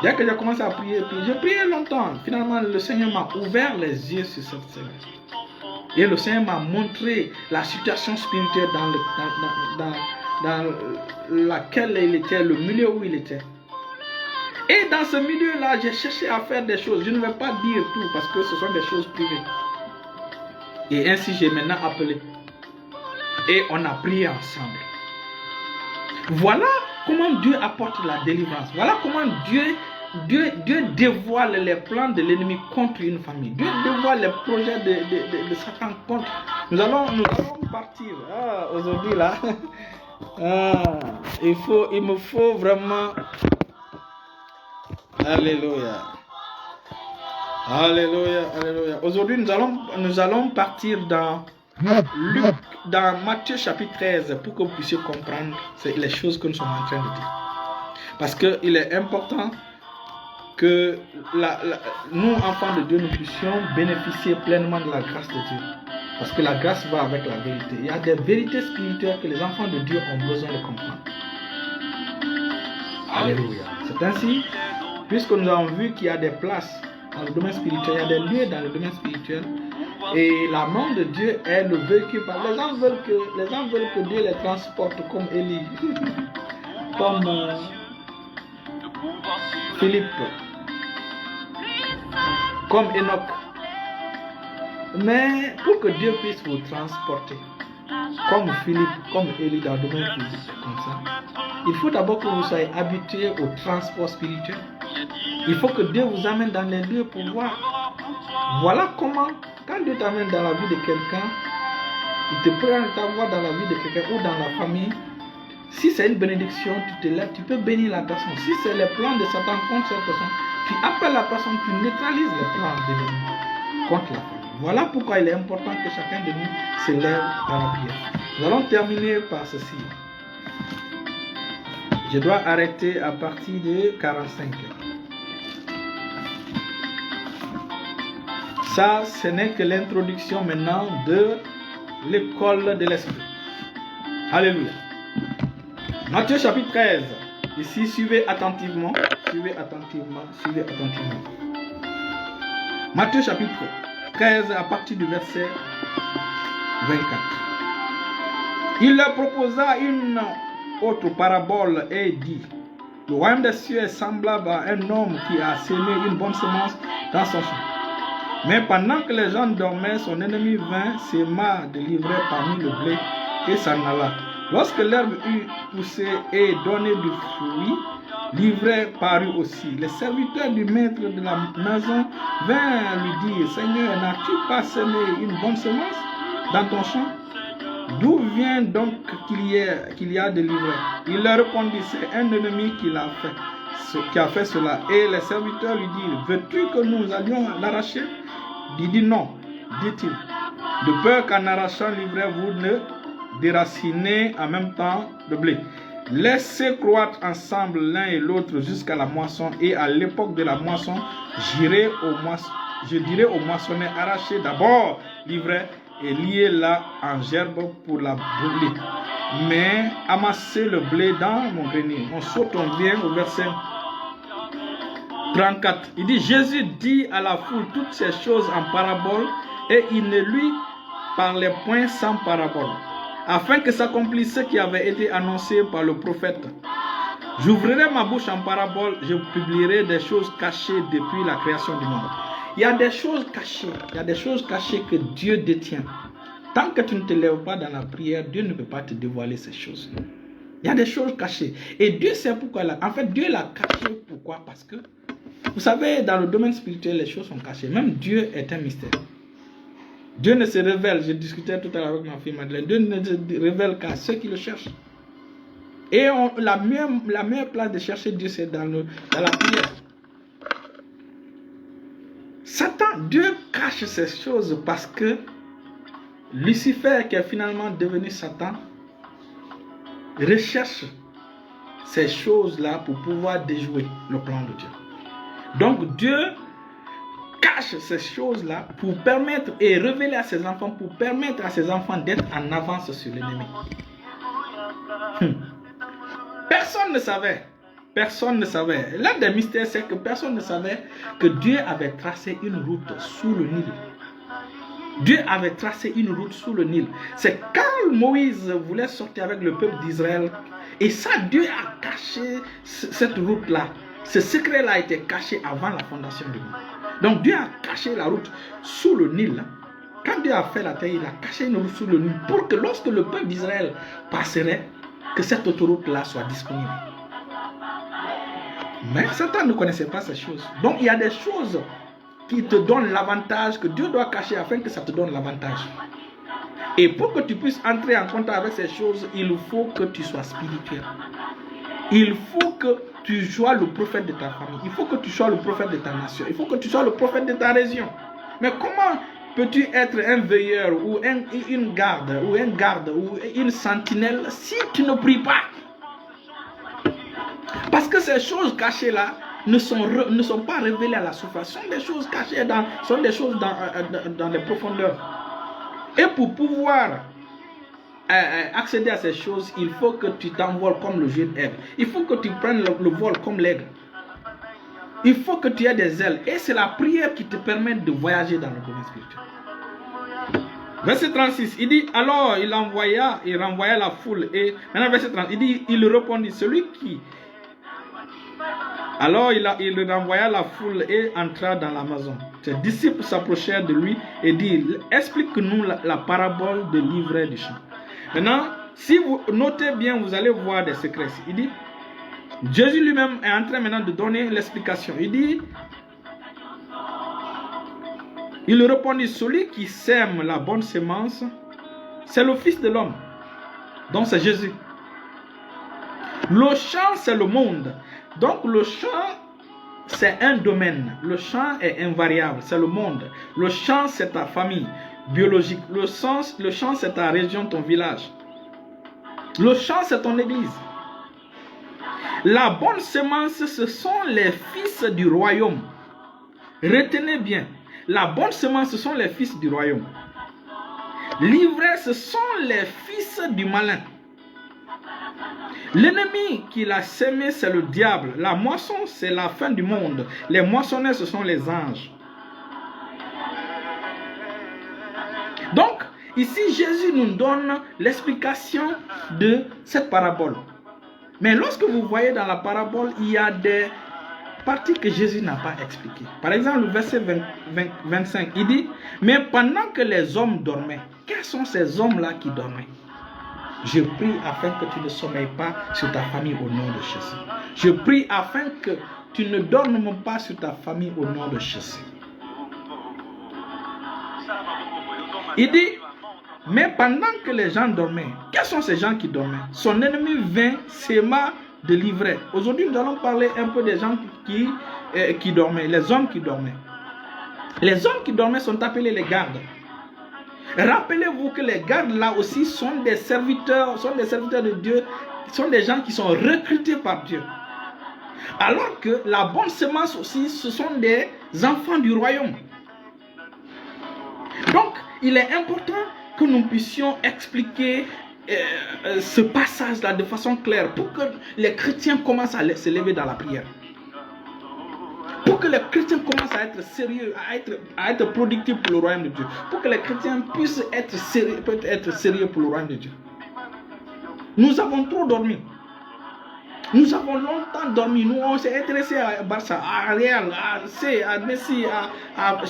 Dès que j'ai commencé à prier, j'ai prié longtemps. Finalement, le Seigneur m'a ouvert les yeux sur cette sœur. Et le Seigneur m'a montré la situation spirituelle dans laquelle il était, le milieu où il était. Et dans ce milieu-là, j'ai cherché à faire des choses. Je ne vais pas dire tout parce que ce sont des choses privées. Et ainsi, j'ai maintenant appelé. Et on a prié ensemble. Voilà comment Dieu apporte la délivrance. Voilà comment Dieu dévoile les plans de l'ennemi contre une famille. Dieu dévoile les projets de Satan contre. Nous allons partir. Aujourd'hui là, il me faut vraiment. Alléluia. Alléluia, alléluia. Aujourd'hui, nous allons partir dans Matthieu chapitre 13 pour que vous puissiez comprendre les choses que nous sommes en train de dire. Parce qu'il est important que nous, enfants de Dieu, nous puissions bénéficier pleinement de la grâce de Dieu. Parce que la grâce va avec la vérité. Il y a des vérités spirituelles que les enfants de Dieu ont besoin de comprendre. Alléluia. C'est ainsi, puisque nous avons vu qu'il y a des places dans le domaine spirituel, il y a des lieux dans le domaine spirituel, et la main de Dieu est le véhicule. Les gens veulent que Dieu les transporte comme Élie, comme Philippe, comme Enoch. Mais pour que Dieu puisse vous transporter, comme Philippe, comme Élie dans le domaine physique, comme ça, il faut d'abord que vous soyez habitués au transport spirituel. Il faut que Dieu vous amène dans les lieux pour voir. Voilà comment, quand Dieu t'amène dans la vie de quelqu'un, il te prend ta voix dans la vie de quelqu'un ou dans la famille. Si c'est une bénédiction, tu te lèves, tu peux bénir la personne. Si c'est les plans de Satan contre cette personne, tu appelles la personne, tu neutralises les plans de l'ennemi contre la famille. Voilà pourquoi il est important que chacun de nous se lève dans la prière. Nous allons terminer par ceci. Je dois arrêter à partir de 45. Ça, ce n'est que l'introduction maintenant de l'école de l'esprit. Alléluia. Matthieu chapitre 13. Ici, suivez attentivement. Suivez attentivement. Suivez attentivement. Matthieu chapitre 13 à partir du verset 24. Il leur proposa une autre parabole et dit: le royaume des cieux est semblable à un homme qui a semé une bonne semence dans son champ. Mais pendant que les gens dormaient, son ennemi vint, sema de l'ivraie parmi le blé et s'en alla. Lorsque l'herbe eut poussé et donné du fruit, l'ivraie parut aussi. Les serviteurs du maître de la maison vinrent lui dire: Seigneur, n'as-tu pas semé une bonne semence dans ton champ? D'où vient donc qu'il y a de l'ivraie? Il leur répondit: c'est un ennemi qui a fait cela. Et les serviteurs lui dirent: veux-tu que nous allions l'arracher? Il dit: non, dit-il, de peur qu'en arrachant l'ivraie, vous ne déracinez en même temps le blé. Laissez croître ensemble l'un et l'autre jusqu'à la moisson, et à l'époque de la moisson, je dirai au moissonneur: arrachez d'abord l'ivraie et liez-la en gerbe pour la brûler, mais amassez le blé dans mon grenier. On vient au verset 34. Il dit: Jésus dit à la foule toutes ces choses en parabole, et il ne lui parlait point sans parabole, afin que s'accomplisse ce qui avait été annoncé par le prophète: j'ouvrirai ma bouche en parabole, je publierai des choses cachées depuis la création du monde. Il y a des choses cachées que Dieu détient. Tant que tu ne te lèves pas dans la prière, Dieu ne peut pas te dévoiler ces choses. Il y a des choses cachées. Et Dieu sait pourquoi. En fait, Dieu l'a caché. Pourquoi? Parce que, vous savez, dans le domaine spirituel, les choses sont cachées. Même Dieu est un mystère. Dieu ne se révèle, je discutais tout à l'heure avec ma fille Madeleine, Dieu ne se révèle qu'à ceux qui le cherchent. Et la meilleure place de chercher Dieu, c'est dans la prière. Satan, Dieu cache ces choses parce que Lucifer, qui est finalement devenu Satan, recherche ces choses-là pour pouvoir déjouer le plan de Dieu. Donc Dieu cache ces choses-là pour permettre et révéler à ses enfants, pour permettre à ses enfants d'être en avance sur l'ennemi. Personne ne savait. Personne ne savait. L'un des mystères, c'est que personne ne savait que Dieu avait tracé une route sous le Nil. Dieu avait tracé une route sous le Nil. C'est quand Moïse voulait sortir avec le peuple d'Israël. Et ça, Dieu a caché cette route-là. Ce secret-là a été caché avant la fondation du monde. Donc Dieu a caché la route sous le Nil. Quand Dieu a fait la terre, il a caché une route sous le Nil pour que lorsque le peuple d'Israël passerait, que cette autoroute-là soit disponible. Mais Satan ne connaissait pas ces choses. Donc il y a des choses qui te donnent l'avantage, que Dieu doit cacher afin que ça te donne l'avantage. Et pour que tu puisses entrer en contact avec ces choses, il faut que tu sois spirituel. Il faut que tu sois le prophète de ta famille. Il faut que tu sois le prophète de ta nation. Il faut que tu sois le prophète de ta région. Mais comment peux-tu être un veilleur ou une garde ou une sentinelle si tu ne pries pas? Parce que ces choses cachées-là ne sont pas révélées à la surface. Ce sont des choses cachées, sont des choses dans les profondeurs. Et pour pouvoir accéder à ces choses, il faut que tu t'envoles comme le jeune aigle. Il faut que tu prennes le vol comme l'aigle. Il faut que tu aies des ailes. Et c'est la prière qui te permet de voyager dans le domaine spirituel. Verset 36, il dit, alors il renvoya la foule. Et maintenant verset 30, il dit, il répondit, celui qui... Alors il renvoya la foule et entra dans la maison. Ses disciples s'approchèrent de lui et dirent, explique-nous la parabole de l'ivraie du champ. Maintenant, si vous notez bien, vous allez voir des secrets. Il dit, Jésus lui-même est en train maintenant de donner l'explication. Il dit, il répondit, celui qui sème la bonne semence, c'est le Fils de l'homme. Donc c'est Jésus. Le champ, c'est le monde. Donc le champ, c'est un domaine. Le champ est invariable, c'est le monde. Le champ, c'est ta famille biologique. Le champ, c'est ta région, ton village. Le champ, c'est ton église. La bonne semence, ce sont les fils du royaume. Retenez bien. La bonne semence, ce sont les fils du royaume. L'ivraie, ce sont les fils du malin. L'ennemi qui l'a sémé, c'est le diable. La moisson, c'est la fin du monde. Les moissonneurs, ce sont les anges. Donc, ici, Jésus nous donne l'explication de cette parabole. Mais lorsque vous voyez dans la parabole, il y a des parties que Jésus n'a pas expliquées. Par exemple, le verset 25, il dit, mais pendant que les hommes dormaient, quels sont ces hommes-là qui dormaient? Je prie afin que tu ne sommeilles pas sur ta famille au nom de Jésus. Je prie afin que tu ne dormes pas sur ta famille au nom de Jésus. Il dit, mais pendant que les gens dormaient, quels sont ces gens qui dormaient? Son ennemi vint, s'aima de l'ivraie. Aujourd'hui, nous allons parler un peu des gens qui dormaient, les hommes qui dormaient. Les hommes qui dormaient sont appelés les gardes. Rappelez-vous que les gardes là aussi sont des serviteurs de Dieu, sont des gens qui sont recrutés par Dieu. Alors que la bonne semence aussi, ce sont des enfants du royaume. Donc, il est important que nous puissions expliquer ce passage-là de façon claire pour que les chrétiens commencent à se lever dans la prière. Pour que les chrétiens commencent à être sérieux, à être productifs pour le royaume de Dieu. Pour que les chrétiens puissent être sérieux pour le royaume de Dieu. Nous avons trop dormi. Nous avons longtemps dormi. Nous, on s'est intéressé à Barça, à Real, à C, à Messi, à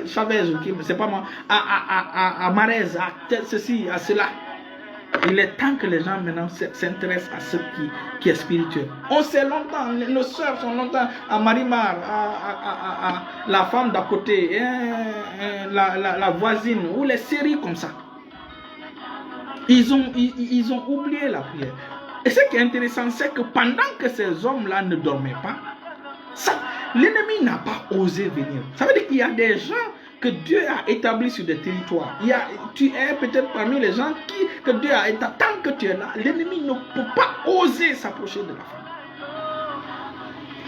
Chavez, c'est pas moi, à Marez, à ceci, à cela. Il est temps que les gens maintenant s'intéressent à ce qui est spirituel. On sait longtemps, nos soeurs sont longtemps à Marimar, à la femme d'à côté, la voisine, ou les séries comme ça. Ils ont oublié la prière. Et ce qui est intéressant, c'est que pendant que ces hommes-là ne dormaient pas, l'ennemi n'a pas osé venir. Ça veut dire qu'il y a des gens que Dieu a établis sur des territoires. Tu es peut-être parmi les gens que Dieu a établis. Tant que tu es là, l'ennemi ne peut pas oser s'approcher de la famille.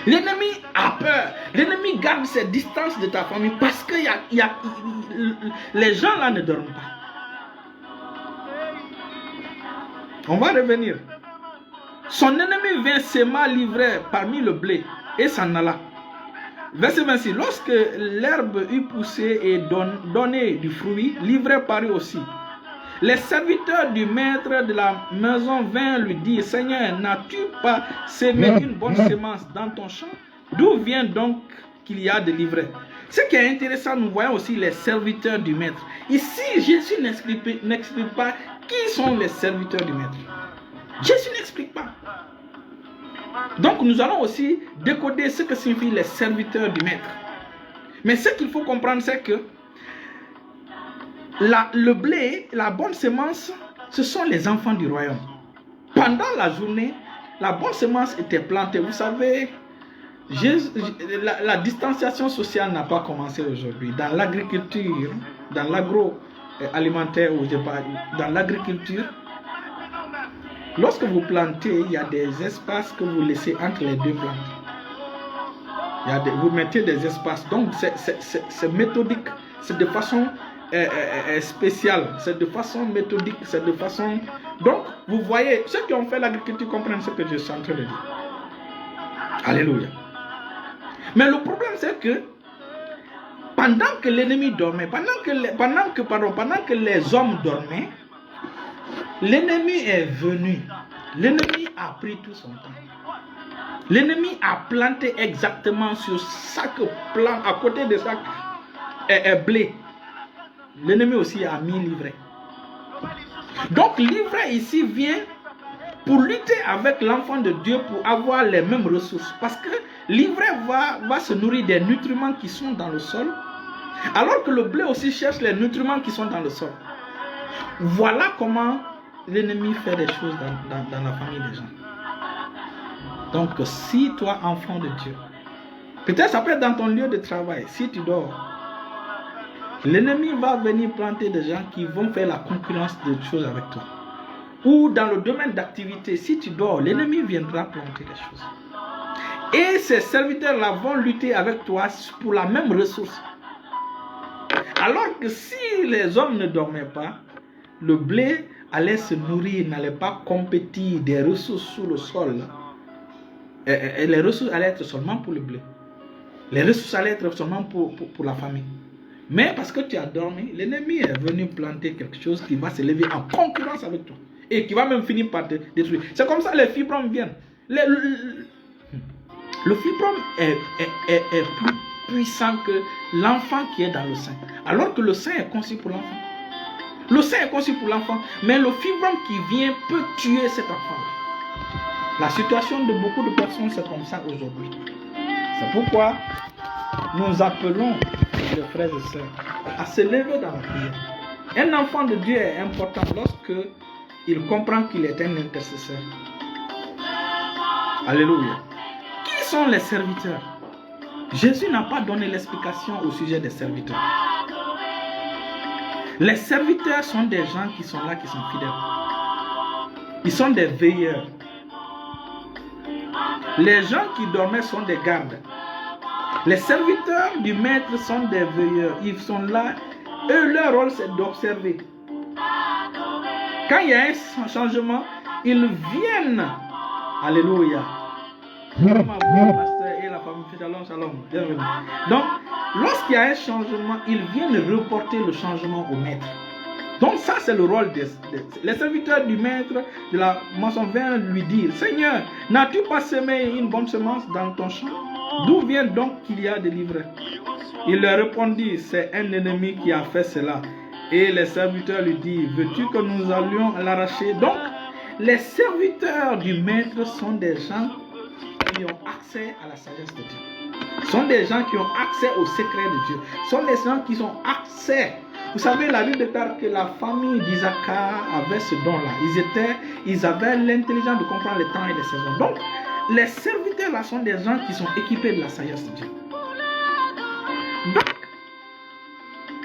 L'ennemi a peur. L'ennemi garde ses distances de ta famille parce que les gens là ne dorment pas. On va revenir. Son ennemi vint s'aimer l'ivraie parmi le blé et s'en alla. Verset 26. Lorsque l'herbe eut poussé et donné du fruit, l'ivraie parut aussi. Les serviteurs du maître de la maison vinrent lui dire, Seigneur, n'as-tu pas semé une bonne semence dans ton champ? D'où vient donc qu'il y a de l'ivraie? Ce qui est intéressant, nous voyons aussi les serviteurs du maître. Ici, Jésus n'explique pas qui sont les serviteurs du maître. Jésus n'explique pas. Donc nous allons aussi décoder ce que signifient les serviteurs du maître. Mais ce qu'il faut comprendre, c'est que le blé, la bonne semence, ce sont les enfants du royaume. Pendant la journée, la bonne semence était plantée. Vous savez, la distanciation sociale n'a pas commencé aujourd'hui. Dans l'agriculture, dans l'agroalimentaire, dans l'agriculture, lorsque vous plantez, il y a des espaces que vous laissez entre les deux plantes. Vous mettez des espaces. Donc, c'est méthodique. C'est de façon spéciale. C'est de façon méthodique. C'est de façon... Donc, vous voyez, ceux qui ont fait l'agriculture comprennent ce que je suis en train de dire. Alléluia. Mais le problème, c'est que pendant que l'ennemi dormait, pendant que les hommes dormaient, l'ennemi est venu. L'ennemi a pris tout son temps. L'ennemi a planté exactement sur chaque plant, à côté de chaque blé. L'ennemi aussi a mis l'ivraie. Donc l'ivraie ici vient pour lutter avec l'enfant de Dieu pour avoir les mêmes ressources. Parce que l'ivraie va se nourrir des nutriments qui sont dans le sol, alors que le blé aussi cherche les nutriments qui sont dans le sol. Voilà comment l'ennemi fait des choses dans la famille des gens. Donc, si toi, enfant de Dieu, peut-être ça peut être dans ton lieu de travail, si tu dors, l'ennemi va venir planter des gens qui vont faire la concurrence de choses avec toi. Ou dans le domaine d'activité, si tu dors, l'ennemi viendra planter des choses. Et ces serviteurs-là vont lutter avec toi pour la même ressource. Alors que si les hommes ne dormaient pas, le blé allait se nourrir, n'allait pas compétir des ressources sous le sol. Et les ressources allaient être seulement pour le blé. Les ressources allaient être seulement pour la famille. Mais parce que tu as dormi, l'ennemi est venu planter quelque chose qui va se lever en concurrence avec toi. Et qui va même finir par te détruire. C'est comme ça que les fibromes viennent. Le fibrome est plus puissant que l'enfant qui est dans le sein. Alors que le sein est conçu pour l'enfant. Le sein est conçu pour l'enfant. Mais le fibrome qui vient peut tuer cet enfant. La situation de beaucoup de personnes, c'est comme ça aujourd'hui. C'est pourquoi nous appelons les frères et sœurs à se lever dans la prière. Un enfant de Dieu est important lorsque il comprend qu'il est un intercesseur. Alléluia. Qui sont les serviteurs? Jésus n'a pas donné l'explication au sujet des serviteurs. Les serviteurs sont des gens qui sont là, qui sont fidèles. Ils sont des veilleurs. Les gens qui dormaient sont des gardes. Les serviteurs du maître sont des veilleurs. Ils sont là. Eux, leur rôle, c'est d'observer. Quand il y a un changement, ils viennent. Alléluia. Et la famille, shalom, shalom. Bienvenue. Donc, lorsqu'il y a un changement, ils viennent reporter le changement au maître. Donc ça, c'est le rôle les serviteurs du maître de la maison viennent lui dire, Seigneur, n'as-tu pas semé une bonne semence dans ton champ? D'où vient donc qu'il y a de l'ivraie? Il leur répondit, c'est un ennemi qui a fait cela. Et les serviteurs lui disent, veux-tu que nous allions l'arracher? Donc, les serviteurs du maître sont des gens qui ont accès à la sagesse de Dieu. Sont des gens qui ont accès au secret de Dieu. Sont des gens qui ont accès. Vous savez, la Bible déclare que la famille d'Isaac avait ce don-là. Ils avaient l'intelligence de comprendre les temps et les saisons. Donc, les serviteurs là sont des gens qui sont équipés de la sagesse de Dieu. Donc,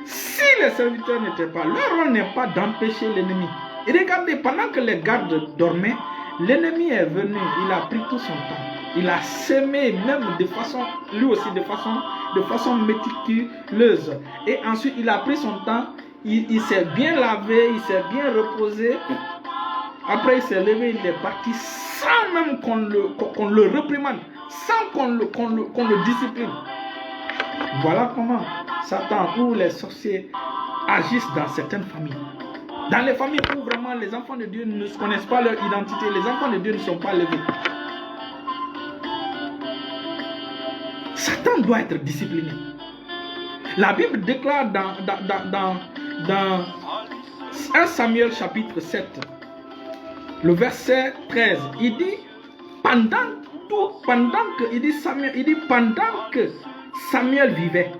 si les serviteurs n'étaient pas, leur rôle n'est pas d'empêcher l'ennemi. Et regardez, pendant que les gardes dormaient, l'ennemi est venu, il a pris tout son temps. Il a semé même de façon, lui aussi de façon méticuleuse. Et ensuite, il a pris son temps, il s'est bien lavé, il s'est bien reposé. Après, il s'est levé, il est parti sans même qu'on le réprimande, sans qu'on le discipline. Voilà comment Satan ou les sorciers agissent dans certaines familles. Dans les familles où vraiment les enfants de Dieu ne connaissent pas leur identité, les enfants de Dieu ne sont pas levés. Satan doit être discipliné. La Bible déclare dans 1 Samuel chapitre 7, le verset 13, il dit pendant que Samuel vivait,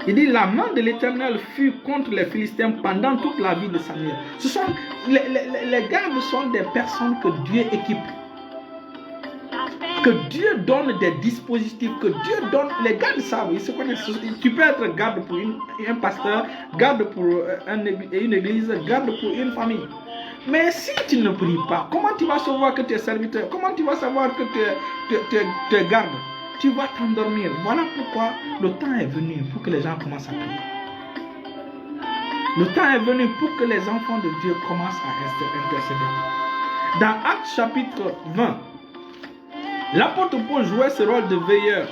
il dit la main de l'Éternel fut contre les Philistins pendant toute la vie de Samuel. Ce sont les gardes sont des personnes que Dieu équipe, que Dieu donne des dispositifs, que Dieu donne. Les gardes savent, ils se connaissent. Tu peux être garde pour un pasteur, garde pour une église, garde pour une famille. Mais si tu ne pries pas, comment tu vas savoir que tu es serviteur? Comment tu vas savoir que tu es garde? Tu vas t'endormir. Voilà pourquoi le temps est venu pour que les gens commencent à prier. Le temps est venu pour que les enfants de Dieu commencent à intercéder. Dans Actes chapitre 20, l'apôtre Paul jouait ce rôle de veilleur.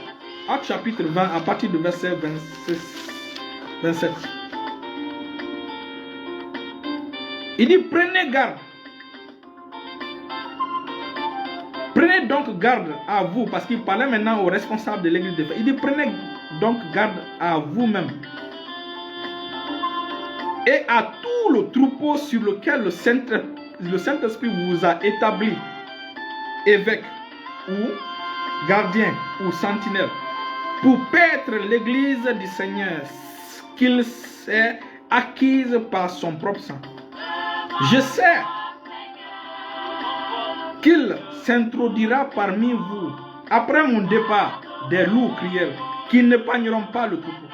Actes chapitre 20 à partir du verset 27. Il dit prenez garde. Prenez donc garde à vous, parce qu'il parlait maintenant aux responsables de l'église d'Éphèse. Il dit prenez donc garde à vous-même et à tout le troupeau sur lequel le Saint-Esprit vous a établi, évêque ou gardien ou sentinelle, pour paître l'église du Seigneur qu'il s'est acquise par son propre sang. Je sais qu'il s'introduira parmi vous après mon départ des loups crieurs qui n'épargneront pas le troupeau,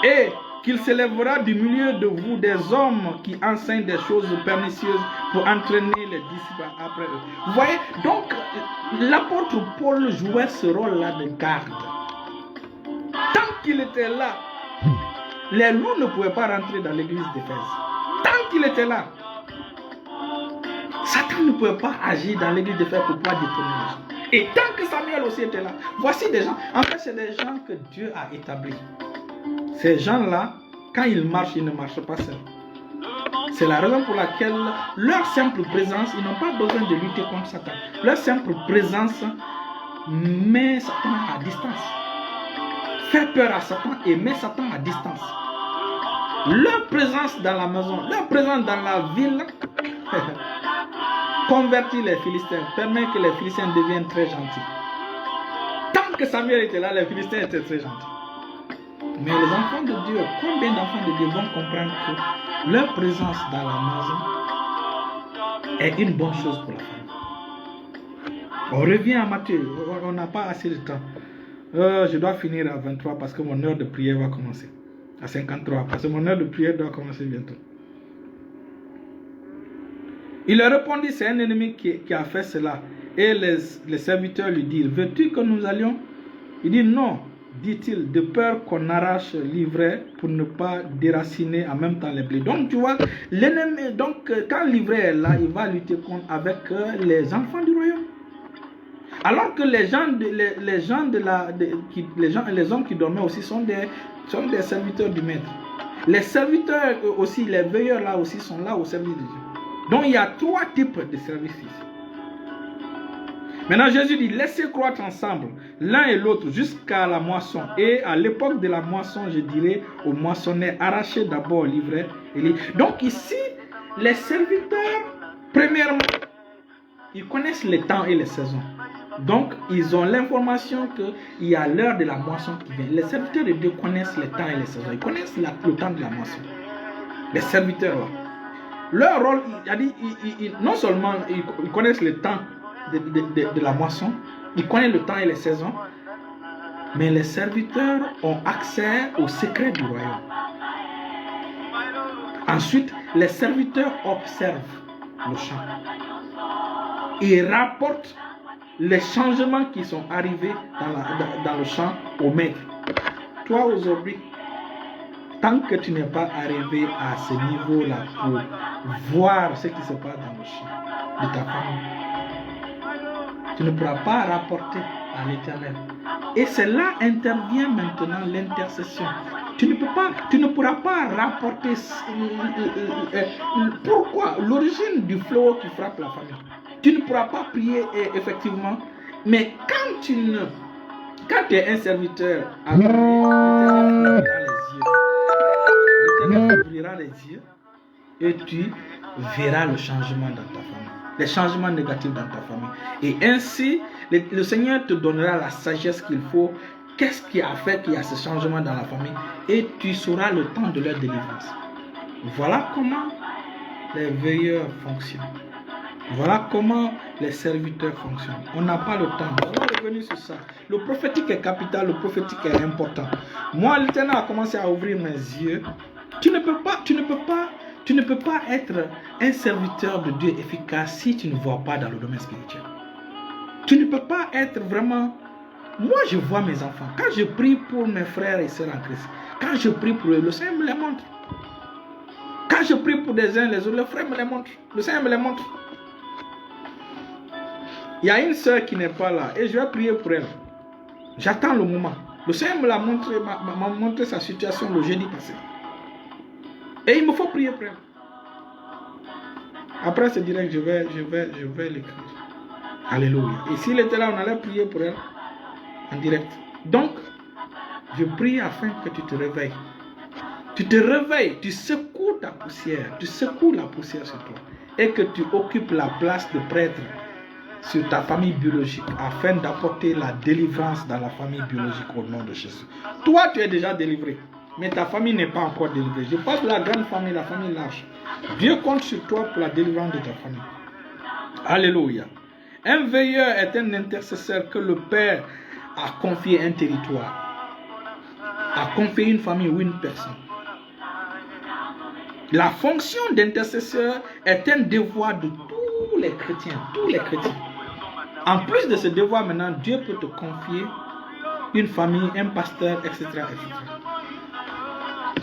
et qu'il s'élèvera du milieu de vous des hommes qui enseignent des choses pernicieuses pour entraîner les disciples après eux. Vous voyez, donc l'apôtre Paul jouait ce rôle-là de garde. Tant qu'il était là, les loups ne pouvaient pas rentrer dans l'église d'Éphèse. Tant qu'il était là, Satan ne pouvait pas agir dans l'église d'Éphèse pour pouvoir détourner les gens. Et tant que Samuel aussi était là, voici des gens. En fait, c'est des gens que Dieu a établis. Ces gens-là, quand ils marchent, ils ne marchent pas seuls. C'est la raison pour laquelle leur simple présence, ils n'ont pas besoin de lutter contre Satan. Leur simple présence met Satan à distance. Fait peur à Satan et met Satan à distance. Leur présence dans la maison, leur présence dans la ville convertit les Philistins, permet que les Philistins deviennent très gentils. Tant que Samuel était là, les Philistins étaient très gentils. Mais les enfants de Dieu, combien d'enfants de Dieu vont comprendre que leur présence dans la maison est une bonne chose pour la famille? On revient à Matthieu, on n'a pas assez de temps. Je dois finir à 23 parce que mon heure de prière va commencer. À 53, parce que mon heure de prière doit commencer bientôt. Il leur répondit, c'est un ennemi qui a fait cela. Et les serviteurs lui dirent, veux-tu que nous allions? Il dit non, dit-il, de peur qu'on arrache l'ivraie pour ne pas déraciner en même temps les blés. Donc tu vois, l'ennemi, donc quand l'ivraie est là, il va lutter avec les enfants du royaume. Alors que les hommes qui dormaient aussi sont des serviteurs du maître. Les serviteurs aussi, les veilleurs là aussi sont là au service de Dieu. Donc il y a trois types de services ici. Maintenant Jésus dit, laissez croître ensemble l'un et l'autre jusqu'à la moisson. Et à l'époque de la moisson, je dirais aux moissonneurs, arrachez d'abord l'ivraie. Donc ici, les serviteurs, premièrement, ils connaissent les temps et les saisons. Donc, ils ont l'information qu'il y a l'heure de la moisson qui vient. Les serviteurs de Dieu connaissent les temps et les saisons. Ils connaissent le temps de la moisson. Les serviteurs, là. Leur rôle, non seulement ils connaissent le temps de la moisson, ils connaissent le temps et les saisons, mais les serviteurs ont accès aux secrets du royaume. Ensuite, les serviteurs observent le champ. Ils rapportent les changements qui sont arrivés dans le champ au maître. Toi aujourd'hui, tant que tu n'es pas arrivé à ce niveau-là pour voir ce qui se passe dans le champ de ta famille, tu ne pourras pas rapporter à l'Éternel. Et c'est là intervient maintenant l'intercession. Tu ne pourras pas rapporter pourquoi l'origine du fléau qui frappe la famille. Tu ne pourras pas prier effectivement, mais quand tu es un serviteur, l'Éternel ouvrira les yeux et tu verras le changement dans ta famille, les changements négatifs dans ta famille. Et ainsi, le Seigneur te donnera la sagesse qu'il faut. Qu'est-ce qui a fait qu'il y a ce changement dans la famille? Et tu sauras le temps de leur délivrance. Voilà comment les veilleurs fonctionnent. Voilà comment les serviteurs fonctionnent. On n'a pas le temps. On va revenir sur ça. Le prophétique est capital, le prophétique est important. Moi, l'Éternel a commencé à ouvrir mes yeux. Tu ne peux pas être un serviteur de Dieu efficace si tu ne vois pas dans le domaine spirituel. Tu ne peux pas être vraiment... Moi, je vois mes enfants. Quand je prie pour mes frères et sœurs en Christ, quand je prie pour eux, le Seigneur me les montre. Quand je prie pour des uns les autres, le frère me les montre. Le Seigneur me les montre. Il y a une sœur qui n'est pas là et je vais prier pour elle. J'attends le moment. Le Seigneur me l'a montré, m'a montré sa situation le jeudi passé. Et il me faut prier pour elle. Après ce direct, je vais l'écrire. Alléluia. Et s'il était là, on allait prier pour elle en direct. Donc, je prie afin que tu te réveilles. Tu te réveilles, tu secoues ta poussière, tu secoues la poussière sur toi. Et que tu occupes la place de prêtre sur ta famille biologique afin d'apporter la délivrance dans la famille biologique au nom de Jésus. Toi, tu es déjà délivré, mais ta famille n'est pas encore délivrée. Je parle de la grande famille, la famille large. Dieu compte sur toi pour la délivrance de ta famille. Alléluia. Un veilleur est un intercesseur que le Père a confié un territoire, a confié une famille ou une personne. La fonction d'intercesseur est un devoir de tous les chrétiens, En plus de ce devoir, maintenant, Dieu peut te confier une famille, un pasteur, etc., etc.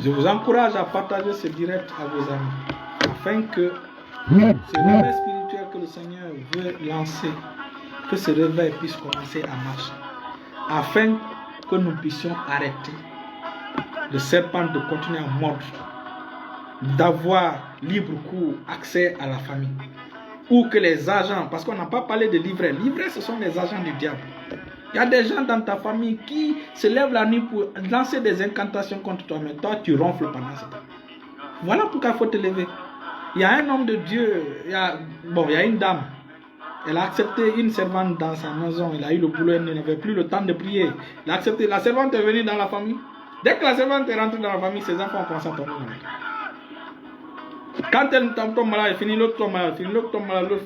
Je vous encourage à partager ce direct à vos amis, afin que ce réveil spirituel que le Seigneur veut lancer, que ce réveil puisse commencer à marcher, afin que nous puissions arrêter le serpent de continuer à mordre, d'avoir libre cours, accès à la famille. Ou que les agents, parce qu'on n'a pas parlé de livrets. Livrets, ce sont les agents du diable. Il y a des gens dans ta famille qui se lèvent la nuit pour lancer des incantations contre toi, mais toi, tu ronfles pendant ce temps. Voilà pourquoi il faut te lever. Il y a un homme de Dieu, il y a une dame. Elle a accepté une servante dans sa maison. Elle a eu le boulot, elle n'avait plus le temps de prier. Elle a accepté. La servante est venue dans la famille. Dès que la servante est rentrée dans la famille, ses enfants ont commencé à tomber malades. Quand elle tombe malade, elle finit l'autre tombe malade,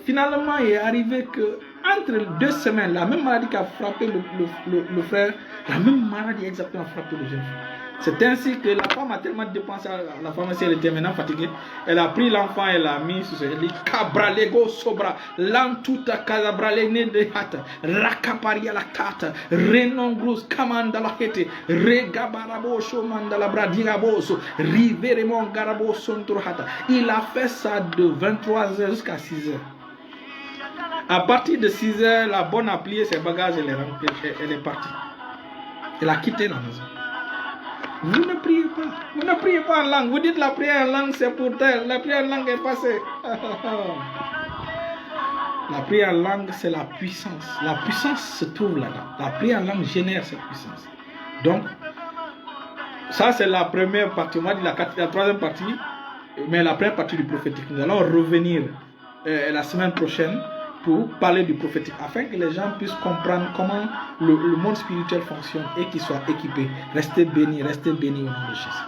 Finalement, il est arrivé que entre 2 semaines, la même maladie qui a frappé le frère, la même maladie exactement frappé le jeune frère. C'est ainsi que la femme a tellement dépensé à la pharmacie, elle était maintenant fatiguée. Elle a pris l'enfant, elle l'a mis sur ses lits. Cabralego sobra, lantuta casabralene de hata, rakaparia la tata, renon grus kamandala hete, regabarabo shomandala bradiraboso, riveremon garabo sontrohata. Il a fait ça de 23h jusqu'à 6h. À partir de 6h, la bonne a plié ses bagages, elle est partie. Elle a quitté la maison. Vous ne priez pas. Vous ne priez pas en langue. Vous dites la prière en langue, c'est pour tel. La prière en langue est passée. La prière en langue, c'est la puissance. La puissance se trouve là-dedans. La prière en langue génère cette puissance. Donc, ça c'est la première partie. On va dire la troisième partie, mais la première partie du prophétique. Nous allons revenir la semaine prochaine pour parler du prophétique, afin que les gens puissent comprendre comment le monde spirituel fonctionne et qu'ils soient équipés. Restez bénis au nom de Jésus.